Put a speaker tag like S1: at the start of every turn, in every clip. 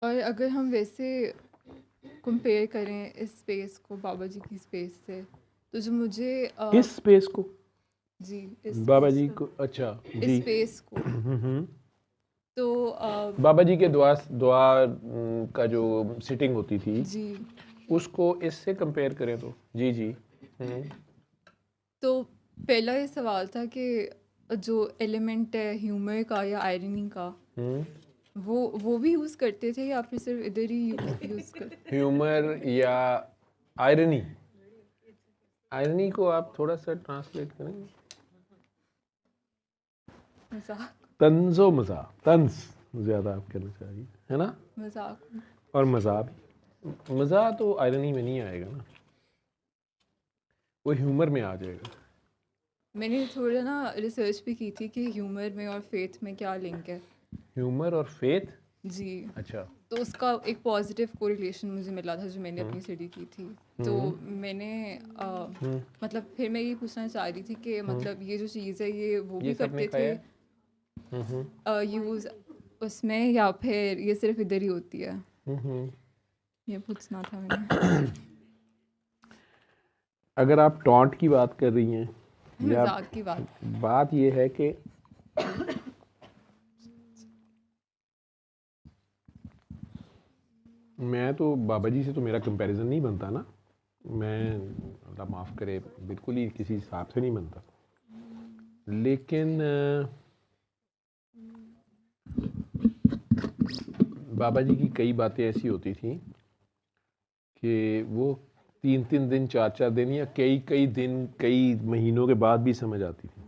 S1: और अगर हम वैसे कंपेयर करें इस स्पेस को बाबा जी की स्पेस से, तो जो मुझे
S2: किस स्पेस को?
S1: जी इस
S2: बाबा
S1: स्पेस
S2: जी को? अच्छा
S1: इस
S2: जी।
S1: स्पेस को तो
S2: बाबा जी के दुआ दुआ का जो सिटिंग होती थी
S1: जी
S2: उसको इससे कंपेयर करें तो जी जी। हम्म,
S1: तो पहला ये सवाल था कि जो एलिमेंट है ह्यूमर का या आयरनी का,
S2: हम्म।
S1: वो भी यूज़ करते थे या फिर सिर्फ इधर ही यूज़ कर
S2: ह्यूमर या आयरनी? आयरनी को आप थोड़ा सा ट्रांसलेट करेंगे?
S1: मजाक
S2: तंजो मज़ा, तंज ज़्यादा आप कहना चाहिए, है ना?
S1: मजाक
S2: और मज़ा भी, मज़ा तो आयरनी में नहीं आएगा ना, वो ह्यूमर में आ जाएगा।
S1: मैंने थोड़ा ना रिसर्च भी की थी कि ह्यूमर में और फेथ में क्या लिंक है।
S2: ह्यूमर और फेथ?
S1: जी
S2: अच्छा।
S1: तो उसका एक पॉजिटिव कोरिलेशन मुझे मिला था जो मैंने
S2: हम्म
S1: अपनी स्टडी की थी। तो
S2: हम्म
S1: मैंने
S2: हम्म
S1: मतलब फिर मैं ये पूछना चाह रही थी कि
S2: हम्म।
S1: मतलब ये जो चीज़ है ये वो
S2: ये
S1: भी
S2: सबने
S1: करते थे
S2: खाया है? हम्म
S1: यूज़ उसमें, या फिर ये सिर्फ इधर ही होती है।
S2: हम्म।
S1: ये पूछना था मैंने।
S2: अगर आप टॉन्ट की बात कर रही हैं या
S1: मजाक की बात।
S2: बात ये है कि मैं तो बाबा जी से तो मेरा कंपैरिजन नहीं बनता ना, मैं अल्लाह माफ़ करे बिल्कुल ही किसी हिसाब से नहीं बनता, लेकिन बाबा जी की कई बातें ऐसी होती थी कि वो 3-3 दिन 4-4 दिन या कई कई दिन कई महीनों के बाद भी समझ आती थी,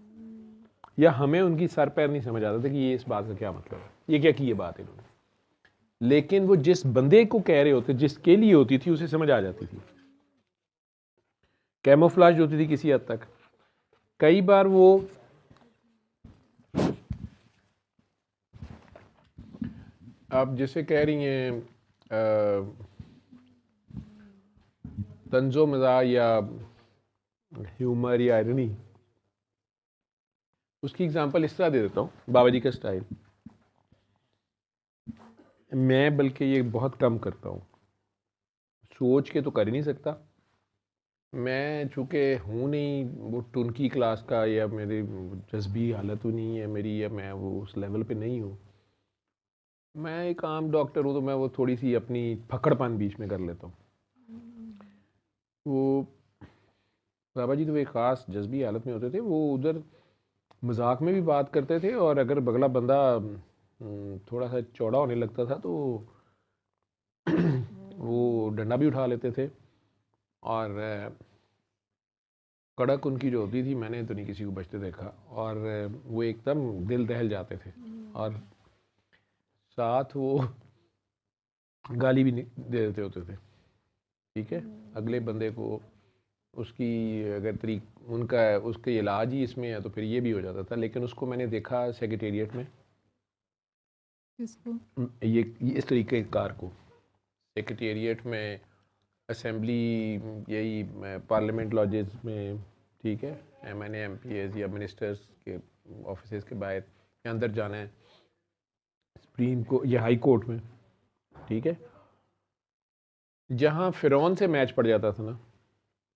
S2: या हमें उनकी सर पैर नहीं समझ आता था कि ये इस बात का क्या मतलब है, ये क्या की ये बात है इन्होंने, लेकिन वो जिस बंदे को कह रहे होते, जिसके लिए होती थी, उसे समझ आ जाती थी, कैमोफ्लाज होती थी किसी हद तक। कई बार वो आप जैसे कह रही हैं तंजो मज़ा या ह्यूमर या आयरनी, उसकी एग्जांपल इस तरह दे देता हूँ, बाबा जी का स्टाइल मैं बल्कि ये बहुत कम करता हूँ, सोच के तो कर ही नहीं सकता, मैं चूँकि हूँ नहीं वो टुनकी क्लास का, या मेरी जज्बी हालत तो नहीं है मेरी, या मैं वो उस लेवल पे नहीं हूँ, मैं एक आम डॉक्टर हूँ, तो मैं वो थोड़ी सी अपनी फकड़पन बीच में कर लेता हूँ। वो बाबा जी तो एक ख़ास जज्बी हालत में होते थे, वो उधर मजाक में भी बात करते थे, और अगर बगला बंदा थोड़ा सा चौड़ा होने लगता था तो वो डंडा भी उठा लेते थे, और कड़क उनकी जो होती थी मैंने तो नहीं किसी को बचते देखा, और वो एकदम दिल दहल जाते थे, और साथ वो गाली भी दे देते होते थे, ठीक है, अगले बंदे को, उसकी अगर तरीक उनका उसके इलाज ही इसमें है तो फिर ये भी हो जाता था, लेकिन उसको मैंने देखा सेक्रेटेरिएट में,
S1: किसको?
S2: ये इस तरीके कार को सेक्रेटेरिएट में, असेंबली, यही पार्लियामेंट लॉजेस में, ठीक है, MNA MPs या मिनिस्टर्स के ऑफिस के बाहर के अंदर जाना है, सुप्रीम को या हाई कोर्ट में, ठीक है, जहाँ फ़िरौन से मैच पड़ जाता था ना,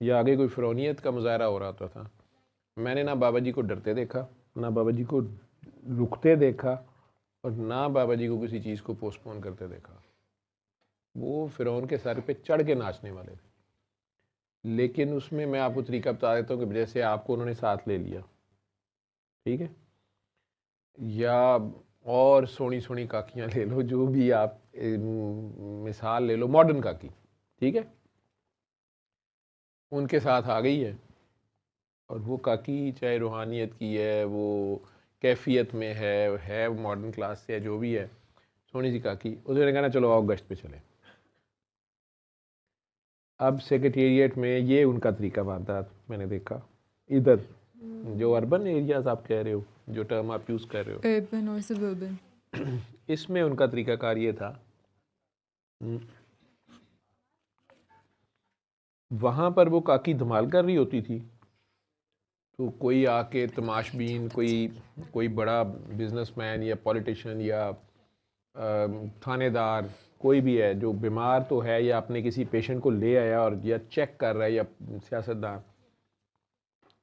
S2: या आगे कोई फ़िरौनियत का मुजाहरा हो रहा होता था, मैंने ना बाबा जी को डरते देखा, ना बाबा जी को रुकते देखा, और ना बाबा जी को किसी चीज़ को पोस्टपोन करते देखा, वो फ़िरौन के सर पे चढ़ के नाचने वाले थे, लेकिन उसमें मैं आपको तरीका बता देता हूँ कि जैसे आपको उन्होंने साथ ले लिया, ठीक है, या और सोनी सोनी काकियाँ ले लो, जो भी आप मिसाल ले लो, मॉडर्न काकी, ठीक है, उनके साथ आ गई है, और वो काकी चाहे रूहानियत की है, वो कैफियत में है मॉडर्न क्लास से है, जो भी है, सोनी सी काकी, उसने कहना चलो आओ गश्त पे चले। अब सेक्रेटेरिएट में ये उनका तरीका वारदात मैंने देखा, इधर जो अर्बन एरियाज आप कह रहे हो, जो टर्म आप यूज़ कर रहे
S1: अर्बन और सबर्बन।
S2: हो, इसमें उनका तरीकाकार ये था, वहाँ पर वो काकी धमाल कर रही होती थी, तो कोई आके तमाशबीन, कोई कोई बड़ा बिजनेसमैन या पॉलिटिशियन या थानेदार, कोई भी है जो बीमार तो है या अपने किसी पेशेंट को ले आया और या चेक कर रहा है, या सियासतदान,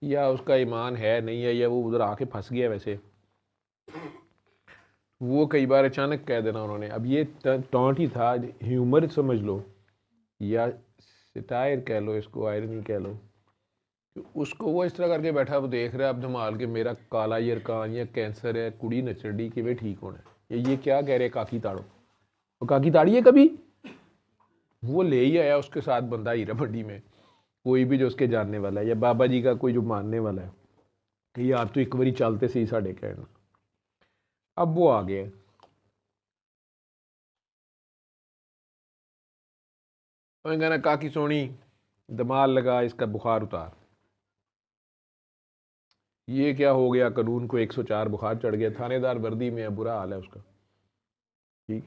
S2: या उसका ईमान है नहीं है, या वो उधर आके फंस गया, वैसे वो कई बार अचानक कह देना उन्होंने। अब ये टॉन्ट ही था, ह्यूमर समझ लो या सिटायर कह लो, इसको आयरनी कह लो। तो उसको वो इस तरह करके बैठा, वो देख रहा है अब धमाल के मेरा काला यरकान या कैंसर है, कुड़ी नचड़ी कि वे ठीक होना है, ये क्या कह रहे काकी ताड़ो, वो काकी ताड़ी है कभी, वो ले ही आया उसके साथ बंदा हीरा मंडी में, कोई भी जो उसके जानने वाला है या बाबा जी का कोई जो मानने वाला है कि यार तो एक बारी चलते सही साढ़े कहना। अब वो आ गए, कहना काकी सोनी दमाल लगा, इसका बुखार उतार। ये क्या हो गया, कानून को 104 बुखार चढ़ गया, थानेदार वर्दी में है, बुरा हाल है उसका। ठीक,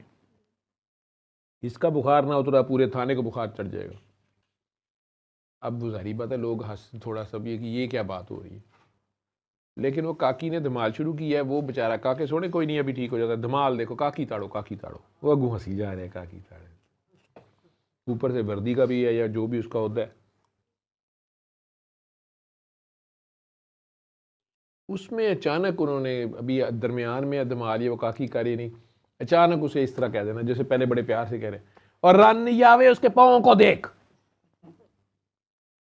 S2: इसका बुखार ना उतरा पूरे थाने को बुखार चढ़ जाएगा। अब वो जाहिर बात है लोग हंस थोड़ा सा भी कि ये क्या बात हो रही है, लेकिन वो काकी ने धमाल शुरू किया है। वो बेचारा काके सोने कोई नहीं अभी ठीक हो जाता, धमाल देखो काकी ताड़ो काकी ताड़ो, वो अगू हंसी जा रहे हैं काकी ताड़े, ऊपर से वर्दी का भी है या जो भी उसका होता है। उसमें अचानक उन्होंने अभी दरमियान में धमाल ये वो काकी करे नहीं, अचानक उसे इस तरह कह देना जैसे पहले बड़े प्यार से कह रहे, और रन नहीं आवे उसके पाँव को देख,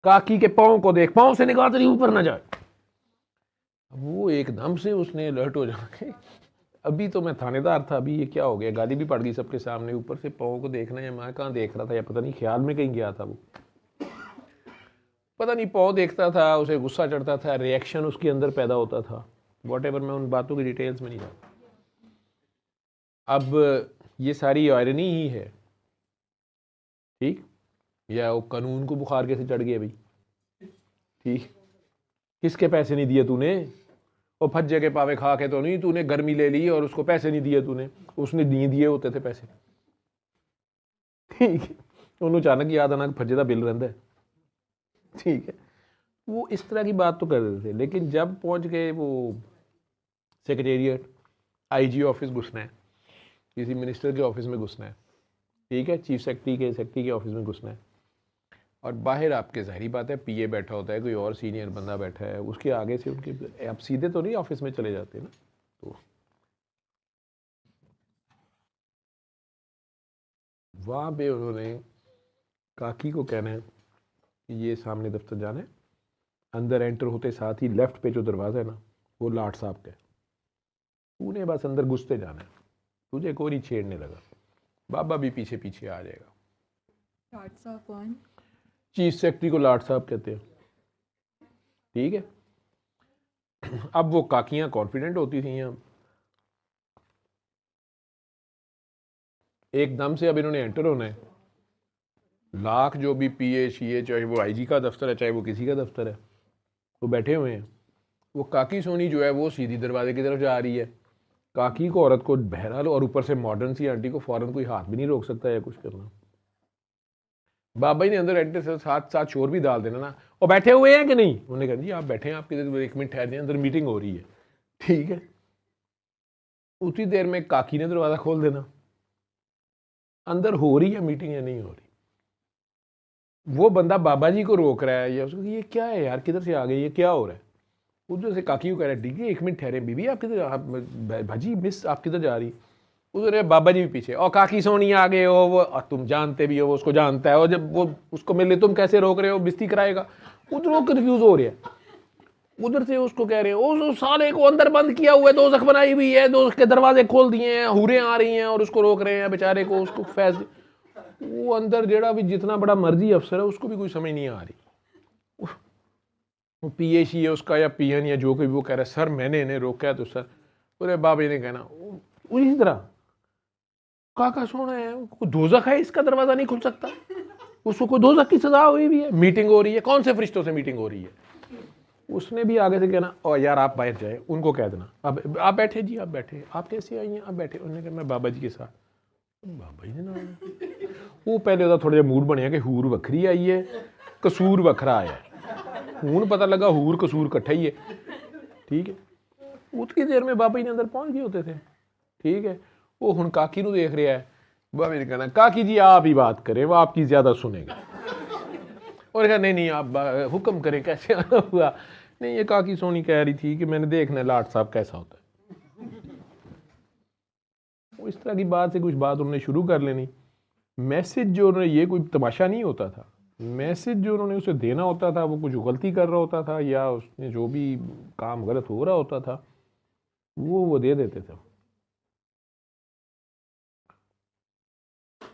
S2: काकी के पाँव को देख, पाँव से निगाह तेरी ऊपर ना जाए। वो एकदम से उसने अलर्ट हो जाके, अभी तो मैं थानेदार था, अभी ये क्या हो गया, गाली भी पड़ गई सबके सामने, ऊपर से पाँव को देखना है, मैं कहाँ देख रहा था या पता नहीं ख्याल में कहीं गया था, वो पता नहीं पाँव देखता था, उसे गुस्सा चढ़ता था, रिएक्शन उसके अंदर पैदा होता था, वॉटेवर, मैं उन बातों की डिटेल्स में नहीं जाता। अब ये सारी आयरनी ही है, ठीक, या वो कानून को बुखार कैसे चढ़ गया भाई, ठीक, किसके पैसे नहीं दिए तूने, वो फज्जे के पावे खा के तो नहीं, तूने गर्मी ले ली और उसको पैसे नहीं दिए तूने, उसने नहीं दिए होते थे पैसे, ठीक है, उन्होंने अचानक याद आना फज्जे का बिल रहता है, ठीक है, वो इस तरह की बात तो कर रहे थे। लेकिन जब पहुंच गए वो सेक्रेटेरिएट, आईजी ऑफिस घुसना है, किसी मिनिस्टर के ऑफिस में घुसना है, ठीक है, चीफ सेक्रेटरी के ऑफिस में घुसना है, और बाहर आपके जाहिर बात है पीए बैठा होता है, कोई और सीनियर बंदा बैठा है, उसके आगे से उनके आप सीधे तो नहीं ऑफिस में चले जाते ना, तो वहाँ पे उन्होंने काकी को कहना है कि ये सामने दफ्तर जाना है, अंदर एंटर होते साथ ही लेफ्ट पे जो दरवाज़ा है ना, वो लाट साहब का है, तूने बस अंदर घुसते जाना है, तुझे कोई नहीं छेड़ने लगा, बाबा भी पीछे पीछे आ जाएगा।
S1: लाट साहब कौन?
S2: चीफ सेक्रेटरी को लाट साहब कहते हैं, ठीक है। अब वो काकियां कॉन्फिडेंट होती थी, यहाँ एकदम से अब इन्होंने एंटर होना है, लाख जो भी पीए शीए, चाहे वो आईजी का दफ्तर है चाहे वो किसी का दफ्तर है, वो बैठे हुए हैं। वो काकी सोनी जो है वो सीधी दरवाजे की तरफ जा रही है, काकी को औरत को बहरहाल, और ऊपर से मॉडर्न सी आंटी को फौरन कोई हाथ भी नहीं रोक सकता या कुछ करना। बाबा जी ने अंदर एंटर से साथ साथ शोर भी डाल देना ना, और बैठे हुए हैं कि नहीं, उन्होंने कहा जी आप बैठे हैं, आपके 1 मिनट ठहर जाए, अंदर मीटिंग हो रही है, ठीक है। उतनी देर में काकी ने दरवाज़ा खोल देना, अंदर हो रही है मीटिंग या नहीं हो रही। वो बंदा बाबा जी को रोक रहा है या उसको ये क्या है यार, किधर से आ गई, ये क्या हो रहा है, उधर से काकी को कह रहा है ठीक है 1 मिनट ठहरे, बीबी आप किधर, आप भाजी मिस आप किधर जा रही, उधर बाबा जी भी पीछे, और काकी सोनी आ गए हो, वो तुम जानते भी हो, वो उसको जानता है, और जब वो उसको मिले तुम कैसे रोक रहे हो, बिस्ती कराएगा, उधर वो कन्फ्यूज हो रहा है। उधर से उसको कह रहे हैं उस साले को अंदर बंद किया हुआ है, दोज़ख बनाई हुई है, दोज़ख के दरवाजे खोल दिए हैं, हूरें आ रही हैं और उसको रोक रहे हैं बेचारे को, उसको फैज, वो अंदर जेड़ा भी जितना बड़ा मर्जी अफसर है उसको भी कोई समझ नहीं आ रही, वो पीएसी है उसका या पीएन या जो कोई, वो कह रहा है सर मैंने इन्हें रोका है, तो सर पूरे बाबे ने कहना उसी तरह काका सोना है, कोई दोज़ख है इसका दरवाज़ा नहीं खुल सकता, उसको कोई दोज़ख की सजा हुई भी है, मीटिंग हो रही है, कौन से फरिश्तों से मीटिंग हो रही है। उसने भी आगे से कहना और यार आप बाहर जाए, उनको कह देना अब आप बैठे जी, आप बैठे, आप कैसे आई हैं, आप बैठे, उन्होंने कहा मैं बाबा जी के साथ, बाबा जी ने वो पहले ਉਹਦਾ थोड़ा ਜਿਹਾ मूड बनया कि हूर ਵੱਖਰੀ आई है कसूर ਵੱਖਰਾ आया है, हूँ पता लगा हूर कसूर इकट्ठा ही है, ठीक है। उतनी देर में बाबा जी ने अंदर पहुँच गए होते थे, ठीक है। वो हुण काकी नूं देख रहा है, भाभी ने कहना काकी जी आप ही बात करें, वो आपकी ज़्यादा सुनेंगे। और कहा नहीं नहीं आप हुक्म करें, कैसे आना हुआ। नहीं ये काकी सोनी कह रही थी कि मैंने देखना है लाट साहब कैसा होता है। वो इस तरह की बात से कुछ बात उन्होंने शुरू कर लेनी। मैसेज जो उन्होंने, ये कोई तमाशा नहीं होता था, मैसेज जो उन्होंने उसे देना होता था, वो कुछ गलती कर रहा होता था या उसने जो भी काम गलत हो रहा होता था वो दे देते थे।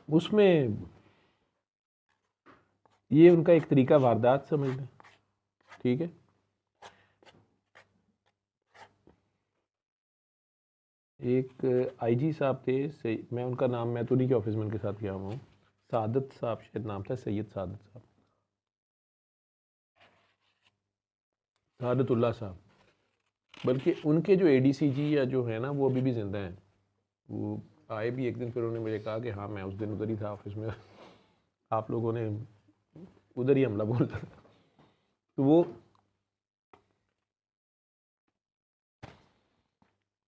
S2: उसमें ये उनका एक तरीका वारदात समझ लें, ठीक है। एक आईजी साहब थे, मैं उनका नाम, मैं तो उन्हीं के ऑफिस में उनके साथ गया हुआ हूँ, सादत साहब शायद नाम था, सैयद सादत साहब, सादतुल्लाह साहब। बल्कि उनके जो एडीसीजी या जो है ना वो अभी भी जिंदा हैं। वो आए भी एक दिन, फिर उन्होंने मुझे कहा कि हाँ मैं उस दिन उधर ही था ऑफिस में, आप लोगों ने उधर ही हमला बोल दिया। तो वो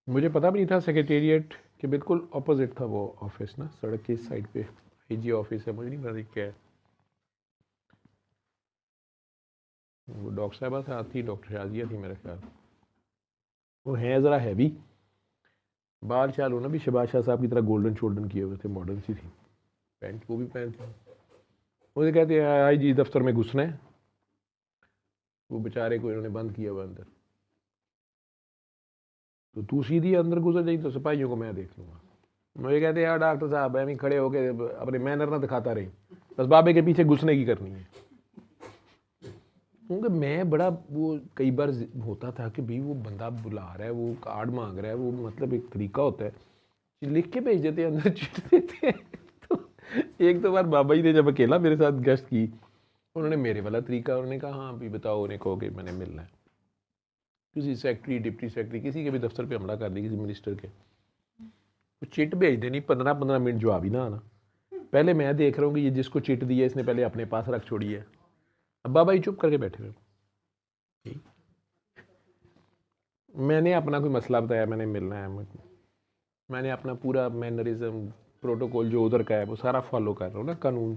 S2: मुझे पता भी नहीं था, सेक्रेटेरिएट के बिल्कुल अपोजिट था वो ऑफिस ना, सड़क की इस साइड पे आईजी ऑफिस है, मुझे नहीं पता क्या है। वो डॉक्टर साहबा साथ थी, डॉक्टर शाजिया थी मेरे ख्याल। वो हैं ज़रा हैवी, बाल शाल होना भी शहबाज शाह साहब की तरह गोल्डन शोल्डन किए हुए थे, मॉडर्न सी थी पैंट, वो भी पहनती। मुझे कहते हैं आई जी दफ्तर में घुसना है। वो बेचारे को इन्होंने बंद किया हुआ अंदर, तो तू सीधी अंदर गुजर जाई तो सिपाहियों को मैं देख लूँगा। मुझे कहते यार डॉक्टर साहब एम खड़े होके अपने मैनर ना दिखाता रही, बस बाबे के पीछे घुसने की करनी है। क्योंकि मैं बड़ा वो कई बार होता था कि भाई वो बंदा बुला रहा है, वो कार्ड मांग रहा है, वो मतलब एक तरीका होता है, लिख के भेज देते अंदर चिट देते हैं। तो एक दो बार बाबा जी ने जब अकेला मेरे साथ गश्त की, उन्होंने मेरे वाला तरीका, उन्होंने कहा हाँ भाई बताओ, उन्हें कहो कि मैंने मिलना है। किसी सेक्रेटरी डिप्टी सेक्रेटरी किसी के भी दफ्तर पे हमला कर दी, किसी मिनिस्टर के, तो चिट भेज देनी, 15-15 मिनट जवाब ही ना आना। पहले मैं देख रहा हूँ कि ये जिसको चिट दी है इसने पहले अपने पास रख छोड़ी है। अब बाबा जी चुप करके बैठे हुए, मैंने अपना कोई मसला बताया, मैंने मिलना है, मैंने अपना पूरा मैनरिज्म प्रोटोकॉल जो उधर का है वो सारा फॉलो कर रहा हूँ ना कानून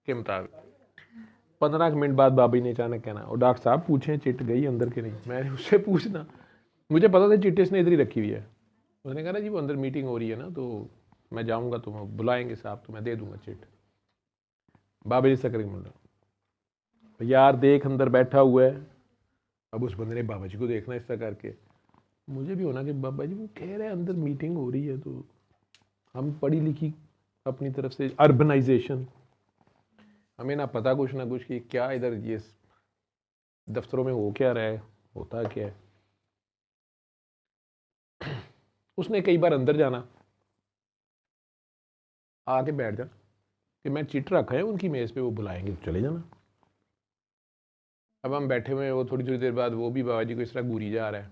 S2: के मुताबिक। 15 मिनट बाद बाबा जी ने अचानक कहना, और डॉक्टर साहब पूछें चिट गई अंदर के नहीं। मैंने उससे पूछना, मुझे पता था चिट इसने इधर ही रखी हुई है। उसने कहा ना जी वो अंदर मीटिंग हो रही है ना, तो मैं जाऊँगा तो बुलाएंगे साहब, तो मैं दे दूँगा चिट। बाबा जी से करेंगे, बोला यार देख अंदर बैठा हुआ है। अब उस बंदे ने बाबा जी को देखना इस तरह करके, मुझे भी होना कि बाबा जी वो कह रहे हैं अंदर मीटिंग हो रही है, तो हम पढ़ी लिखी अपनी तरफ से, अर्बनाइजेशन, हमें ना पता कुछ ना कुछ कि क्या इधर ये दफ्तरों में हो क्या रहा है, होता क्या है। उसने कई बार अंदर जाना, आके बैठ जा कि मैं चिट रखा है उनकी मेज़ पे, वो बुलाएंगे तो चले जाना। अब हम बैठे हुए हैं, वो थोड़ी थोड़ी देर बाद वो भी बाबा जी को इस तरह घूरी जा रहा है,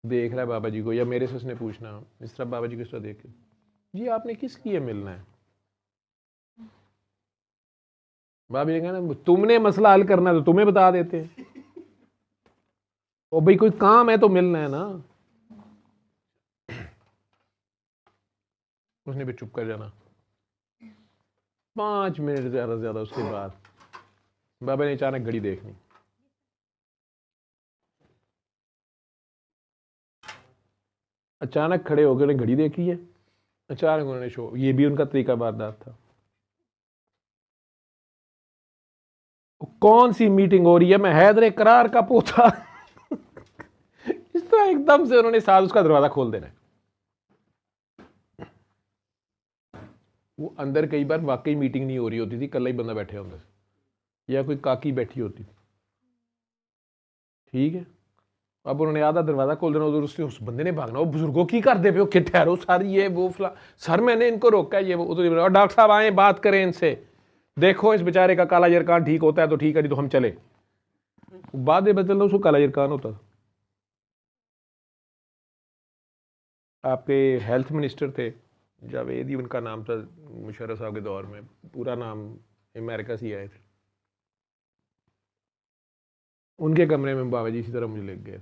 S2: देख रहा है बाबा जी को, या मेरे से उसने पूछना इस तरह बाबा जी को इस तरह देख के, जी आपने किस लिए मिलना है। बाबा जी ने कहा तुमने मसला हल करना है तो तुम्हें बता देते हैं, और भाई कोई काम है तो मिलना है ना। उसने भी चुप कर जाना। 5 मिनट ज़्यादा से ज़्यादा उसके बाद बाबा ने अचानक घड़ी देखनी, अचानक खड़े होकर उन्हें घड़ी देखी है, अचानक उन्होंने शो, ये भी उनका तरीका वारदात था। कौन सी मीटिंग हो रही है, मैं हैदर करार का पोता। इस तरह एकदम से उन्होंने साथ उसका दरवाजा खोल देना है। वो अंदर कई बार वाकई मीटिंग नहीं हो रही होती थी, कल ही बंदा बैठे होंगे या कोई काकी बैठी होती थी, ठीक है। अब उन्होंने आधा दरवाजा खोल देना, उधर उसने उस बंदे ने भागना, वो बुजुर्गों की कर दे पे, कि ठहरो सर ये वो फला, सर मैंने इनको रोका है ये वो, उधर और डॉक्टर साहब आए बात करें इनसे, देखो इस बेचारे का काला यरकान ठीक होता है तो ठीक है, नहीं तो हम चले। बाद में बदलना उसको काला यरकान होता था। आपके हेल्थ मिनिस्टर थे जावेद ही उनका नाम था, मुशर्रफ साहब के दौर में, पूरा नाम, अमेरिका से ही आए थे। उनके कमरे में बाबा जी इसी तरह मुझे लेके गए,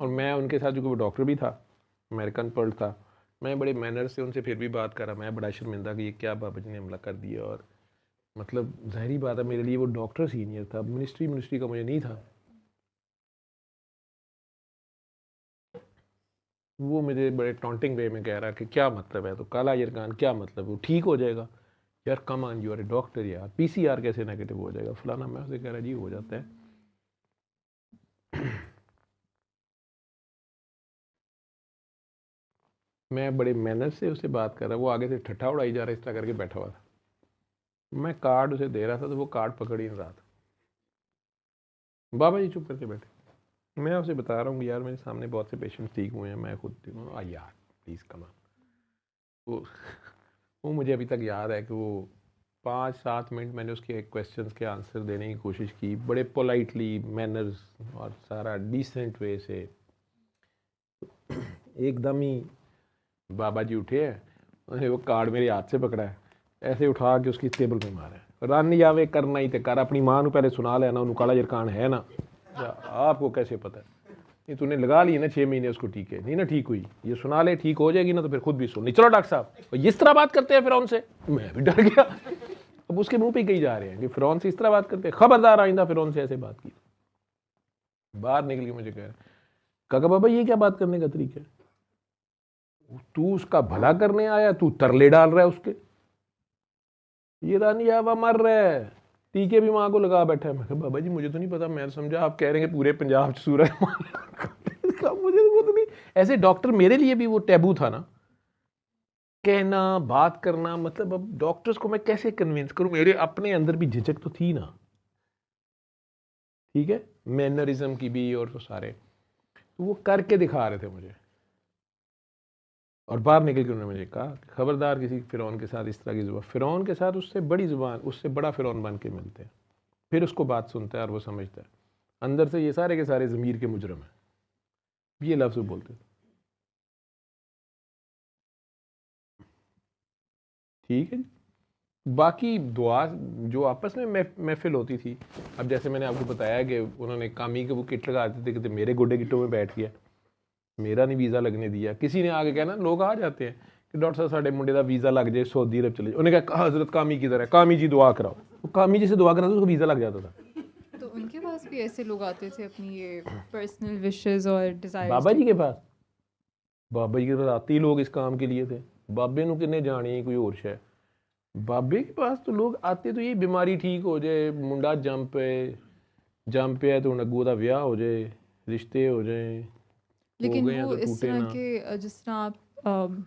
S2: और मैं उनके साथ, जो वो डॉक्टर भी था, अमेरिकन पर्ल था, मैं बड़े मैनर से उनसे फिर भी बात कर रहा, मैं बड़ा शर्मिंदा कि ये क्या बाबा जी ने हमला कर दिया। और मतलब ज़ाहिरी बात है, मेरे लिए वो डॉक्टर सीनियर था, मिनिस्ट्री का मुझे नहीं था। वो मुझे बड़े टॉन्टिंग वे में कह रहा कि क्या मतलब है, तो काला यरकान क्या मतलब, वो ठीक हो जाएगा। यार come on, you are a doctor यार, पीसीआर कैसे नेगेटिव हो जाएगा फलाना। मैं उसे कह रहा जी हो जाता है। मैं बड़े मैनर से उससे बात कर रहा, वो आगे से ठट्ठा उड़ाई जा रहा, इस तरह करके बैठा हुआ था। मैं कार्ड उसे दे रहा था तो वो कार्ड पकड़ ही नहीं रहा था। बाबा जी चुप करके बैठे। मैं उसे बता रहा हूँ यार मेरे सामने बहुत से पेशेंट ठीक हुए हैं, मैं खुद यार प्लीज़ कम ऑन। वो वो मुझे अभी तक याद है कि वो 5-7 मिनट मैंने उसके क्वेश्चंस के आंसर देने की कोशिश की, बड़े पोलाइटली, मैनर्स और सारा डिसेंट वे से। एकदम ही बाबा जी उठे हैं, उन्होंने वो कार्ड मेरे हाथ से पकड़ा है, ऐसे उठा के उसकी टेबल पे मारा है। रन जावे करना ही तो कर, अपनी माँ पहले सुना लेना उन्होंने काला यरकान है ना। आपको कैसे पता है? नहीं तूने लगा ली ना 6 महीने उसको टीके, नहीं ना ठीक हुई, ये सुना ले ठीक हो जाएगी ना तो फिर खुद भी सुन नहीं। चलो डॉक्टर साहब इस तरह बात करते हैं फिरौन से, मैं भी डर गया। अब उसके मुंह पे ही कही जा रहे हैं कि फिरौन से इस तरह बात करते हैं, खबरदार आइंदा फिरौन से ऐसे बात की। बाहर निकल के मुझे कह रहा, काका बाबा ये क्या बात करने का तरीका है, तू उसका भला करने आया, तू तरले डाल रहा है उसके, ये रानी आवा मर रहा है, टीके भी माँ को लगा बैठा है। मैं कहा बाबा जी मुझे तो नहीं पता, मैं समझा आप कह रहे हैं पूरे पंजाब सूरज मुझे तो नहीं। ऐसे डॉक्टर मेरे लिए भी वो टैबू था ना, कहना बात करना। मतलब अब डॉक्टर्स को मैं कैसे कन्विंस करूं, मेरे अपने अंदर भी झिझक तो थी ना, ठीक है, मैनरिज्म की भी और तो सारे, तो वो करके दिखा रहे थे मुझे। और बाहर निकल के उन्होंने मुझे कहा खबरदार किसी फिरौन के साथ इस तरह की जुबान, फिरौन के साथ उससे बड़ी जुबान, उससे बड़ा फिरौन बन के मिलते हैं, फिर उसको बात सुनता है और वो समझता है अंदर से ये सारे के सारे ज़मीर के मुजरम हैं, ये लफ्ज़ वो बोलते थे। ठीक है जी। बाकी दुआ जो आपस में महफिल होती थी, अब जैसे मैंने आपको बताया कि उन्होंने कामी के वो किट लगा देते थे कि मेरे गोडे गिट्टों में बैठ गया, मेरा नहीं वीज़ा लगने दिया। किसी ने आगे कहना, लोग आ जाते हैं कि डॉक्टर साहब साढ़े मुंडे का वीज़ा लग जाए, सऊदी अरब चले जाए, उन्हें कहा हज़रत कामी किधर है, कामी जी दुआ कराओ, वो कामी जी से दुआ कराते उसको वीज़ा लग जाता था।
S1: तो उनके पास भी ऐसे लोग आते थे अपनी ये पर्सनल विशेस और डिज़ायर्स
S2: बाबा जी के
S1: लेके?
S2: पास, बाबा जी के पास आते ही लोग इस काम के लिए थे। बाबे नू किन्ने जाने कोई और शे, बाबे के पास तो लोग आते तो ये बीमारी ठीक हो जाए, मुंडा जम पे है तो अग्गू का ब्याह हो जाए, रिश्ते हो जाए, हो
S1: लेकिन
S2: गए हैं
S1: वो
S2: तो
S1: इस
S2: टूटे
S1: तरह
S2: ना।
S1: के जिस तरह आप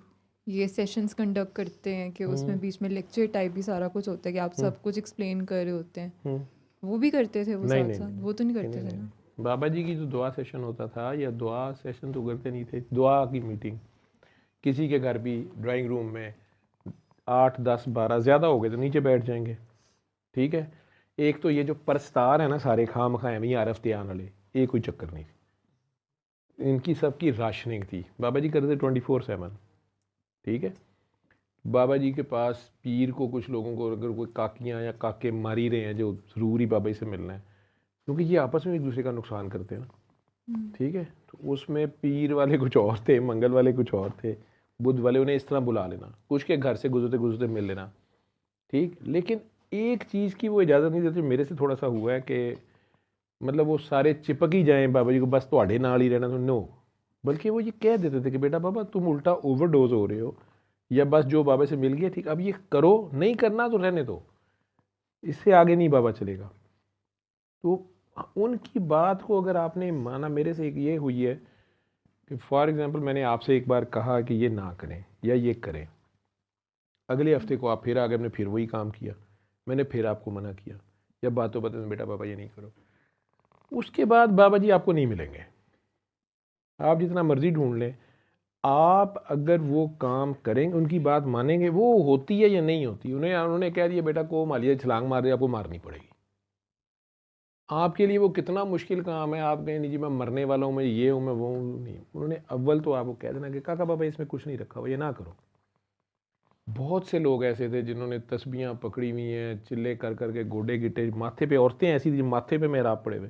S1: ये सेशंस कंडक्ट करते हैं कि उसमें बीच में लेक्चर टाइप भी सारा कुछ होता है कि आप सब कुछ एक्सप्लेन कर रहे होते हैं,
S2: हम्म।
S1: वो भी करते थे वो
S2: नहीं
S1: साथ
S2: नहीं
S1: साथ?
S2: नहीं
S1: वो तो नहीं
S2: नहीं
S1: करते
S2: नहीं,
S1: थे
S2: नहीं।
S1: ना?
S2: बाबा जी की जो दुआ सेशन होता था, या दुआ सेशन तो करते नहीं थे, दुआ की मीटिंग किसी के घर भी ड्राइंग रूम में 8-10-12 ज़्यादा हो गए तो नीचे बैठ जाएंगे, ठीक है। एक तो ये जो परस्तार है ना सारे खाम खाए भी आर इफ्तियान वाले, ये कोई चक्कर नहीं थी, इनकी सबकी राशनिंग थी। बाबा जी करते 24/7, ठीक है। बाबा जी के पास पीर को कुछ लोगों को अगर कोई काकियाँ या काके मार ही रहे हैं जो ज़रूरी बाबा जी से मिलना है, क्योंकि ये आपस में एक दूसरे का नुकसान करते हैं ना, ठीक है। तो उसमें पीर वाले कुछ और थे, मंगल वाले कुछ और थे, बुध वाले, उन्हें इस तरह बुला लेना, कुछ के घर से गुजरते गुजरते मिल लेना, ठीक। लेकिन एक चीज़ की वो इजाज़त नहीं देते, मेरे से थोड़ा सा हुआ है कि मतलब वो सारे चिपक ही जाएं बाबा जी को, बस थोड़े नाल ही रहना, तो नो, बल्कि वो ये कह देते थे कि बेटा बाबा तुम उल्टा ओवरडोज हो रहे हो, या बस जो बाबा से मिल गया ठीक, अब ये करो, नहीं करना तो रहने दो, इससे आगे नहीं बाबा चलेगा। तो उनकी बात को अगर आपने माना, मेरे से एक ये हुई है कि फॉर एग्जांपल मैंने आपसे एक बार कहा कि ये ना करें या ये करें, अगले हफ्ते को आप फिर आगे, आपने फिर वही काम किया, मैंने फिर आपको मना किया, या बातों बातों में बेटा बाबा ये नहीं करो, उसके बाद बाबा जी आपको नहीं मिलेंगे, आप जितना मर्जी ढूंढ लें। आप अगर वो काम करेंगे, उनकी बात मानेंगे, वो होती है या नहीं होती, उन्होंने कह दिया बेटा को मालिया छलांग मार दे, आपको मारनी पड़ेगी। आपके लिए वो कितना मुश्किल काम है, आप कहें नहीं जी मैं मरने वाला हूँ, मैं ये हूँ, मैं वो हूँ, नहीं, उन्होंने अव्वल तो आपको कह देना कि काका बाबा इसमें कुछ नहीं रखा हुआ, ये ना करो। बहुत से लोग ऐसे थे जिन्होंने तस्बियाँ पकड़ी हुई हैं, चिल्ले कर करके गोडे गिटे, माथे पे औरतें ऐसी थी माथे पे मेहराब पड़े हुए,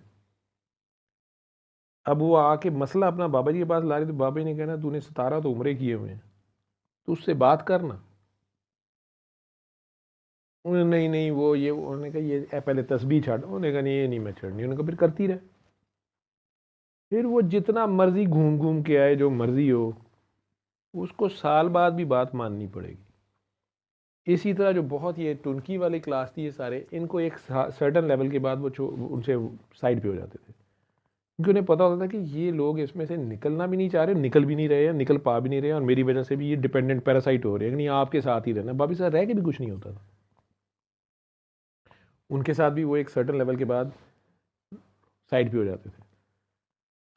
S2: अब वो आके मसला अपना बाबा जी के पास ला रही, तो बाबा जी ने कहना तूने 17 तो उम्रे किए हुए हैं, तो उससे बात करना। उन्होंने नहीं नहीं वो ये, उन्होंने कहा ये पहले तस्बीह छाड़, उन्होंने कहा नहीं ये नहीं मैं छाड़नी, उन्होंने कहा फिर करती रहे। फिर वो जितना मर्जी घूम घूम के आए, जो मर्जी हो, उसको साल बाद भी बात माननी पड़ेगी। इसी तरह जो बहुत ये टुनकी वाली क्लास थी, ये सारे इनको एक सर्टन लेवल के बाद वो उनसे साइड पे हो जाते थे, क्योंकि उन्हें पता होता था कि ये लोग इसमें से निकलना भी नहीं चाह रहे, निकल भी नहीं रहे हैं, निकल पा भी नहीं रहे हैं, और मेरी वजह से भी ये डिपेंडेंट पैरासाइट हो रहे हैं, नहीं आपके साथ ही रहना। बाकी साथ रह के भी कुछ नहीं होता था। उनके साथ भी वो एक सर्टन लेवल के बाद साइड पे हो जाते थे।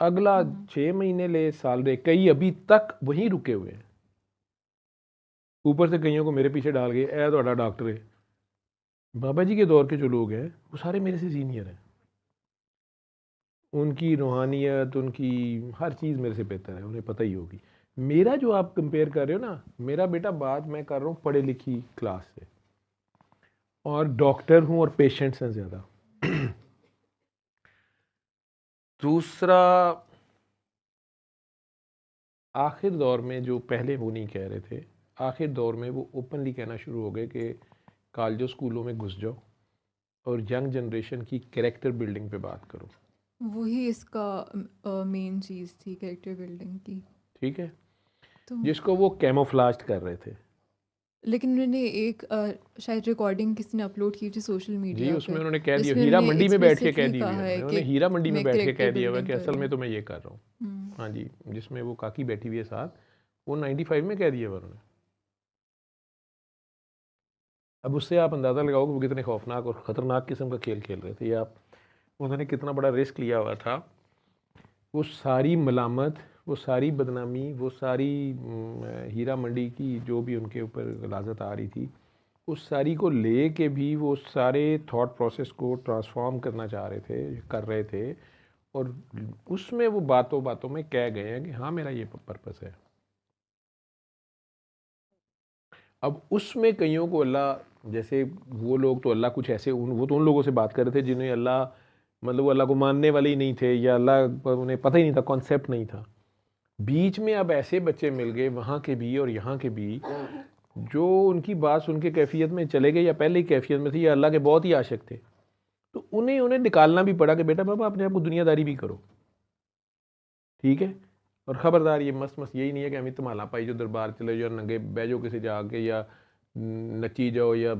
S2: अगला 6 महीने ले, साल ले, कई अभी तक वहीं रुके हुए हैं। ऊपर से कईयों को मेरे पीछे डाल गए, ए तो डॉक्टर है। बाबा जी के दौर के जो लोग हैं वो सारे मेरे से सीनियर हैं, उनकी रूहानियत, उनकी हर चीज़ मेरे से बेहतर है, उन्हें पता ही होगी। मेरा जो आप कंपेयर कर रहे हो ना, मेरा बेटा बात मैं कर रहा हूँ पढ़े लिखी क्लास से, और डॉक्टर हूँ और पेशेंट्स हैं ज़्यादा। दूसरा, आखिर दौर में जो पहले वो नहीं कह रहे थे, आखिर दौर में वो ओपनली कहना शुरू हो गए कि कॉलेजों स्कूलों में घुस जाओ और यंग जनरेशन की कैरेक्टर बिल्डिंग पे बात करो।
S1: वही इसका मेन चीज़ थी, कैरेक्टर बिल्डिंग की।
S2: ठीक है,
S1: तो
S2: जिसको वो कैमोफ्लाज कर रहे थे।
S1: लेकिन उन्होंने एक शायद रिकॉर्डिंग किसी ने अपलोड की थी सोशल
S2: जी,
S1: मीडिया
S2: उसमें
S1: पे,
S2: उन्होंने कह दिया,
S1: जिसमें
S2: हीरा
S1: उन्होंने
S2: मंडी में बैठ के कह
S1: एक्सप्लिसिटली
S2: दी हुई
S1: कहा
S2: है,
S1: है
S2: उन्होंने
S1: कि
S2: हीरा मंडी में
S1: मैं
S2: बैठ के कह
S1: कैरेक्टर
S2: दिया हुआ कि
S1: बिल्डिंग कर
S2: असल
S1: रहा
S2: में
S1: हूँ।
S2: तो मैं ये कर रहा हूँ।
S1: हम्म।
S2: हाँ जी, जिसमें वो काकी बैठी हुई है साथ, वो 95 में कह दिया हुआ उन्होंने। अब उससे आप अंदाज़ा लगाओ कि वो कितने खौफनाक और ख़तरनाक किस्म का खेल खेल रहे थे, या उन्होंने कितना बड़ा रिस्क लिया हुआ था। वो सारी मलामत, वो सारी बदनामी, वो सारी हीरा मंडी की जो भी उनके ऊपर लाजत आ रही थी, उस सारी को ले के भी वो सारे थॉट प्रोसेस को ट्रांसफॉर्म करना चाह रहे थे, कर रहे थे, और उसमें वो बातों बातों में कह गए हैं कि हाँ मेरा ये पर्पस है। अब उसमें कईयों को अल्लाह, जैसे वो लोग तो अल्लाह कुछ ऐसे वो तो उन लोगों से बात कर रहे थे जिन्हें अल्लाह, मतलब वो अल्लाह को मानने वाले ही नहीं थे, या अल्लाह उन्हें पता ही नहीं था, कॉन्सेप्ट नहीं था। बीच में अब ऐसे बच्चे मिल गए वहाँ के भी और यहाँ के भी, जो उनकी बात सुन के कैफियत में चले गए, या पहले ही कैफियत में थे, या अल्लाह के बहुत ही आशिक थे। तो उन्हें उन्हें निकालना भी पड़ा कि बेटा बाबा अपने आप को दुनियादारी भी करो, ठीक है। और ख़बरदार ये मस्त मस्त यही नहीं है कि हमें तुम्हारा पाई जो दरबार चले जाओ, नंगे बह जाओ किसी जाके, या नची जाओ, या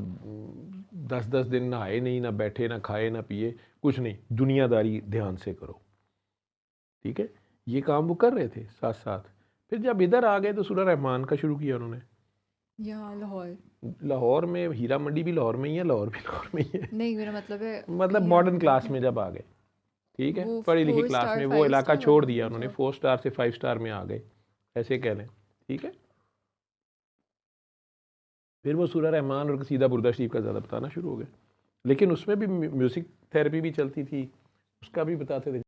S2: 10-10 दिन नहाए नहीं, ना बैठे, ना खाए, ना पिए, कुछ नहीं, दुनियादारी ध्यान से करो, ठीक है। ये काम वो कर रहे थे साथ साथ। फिर जब इधर आ गए तो सूरह रहमान का शुरू किया उन्होंने।
S1: यहाँ लाहौर
S2: लाहौर में, हीरा मंडी भी लाहौर में ही है, लाहौर भी लाहौर में ही है।
S1: नहीं, मेरा मतलब है
S2: मतलब
S1: हीरा
S2: मॉडर्न
S1: मंडी
S2: क्लास
S1: में।
S2: में जब आ गए, ठीक है,
S1: वो
S2: पढ़ी लिखी
S1: 4
S2: क्लास
S1: स्टार
S2: में वो
S1: 5
S2: इलाका
S1: स्टार
S2: छोड़
S1: वाला
S2: दिया
S1: ना
S2: उन्होंने,
S1: जॉब।
S2: 4 स्टार से 5 स्टार में आ गए, ऐसे कह लें, ठीक है। फिर वो सूरह रहमान और कसीदा बुर्दा शरीफ का ज़्यादा बताना शुरू हो गए, लेकिन उसमें भी म्यूज़िक थेरेपी भी चलती थी, उसका भी बताते थे।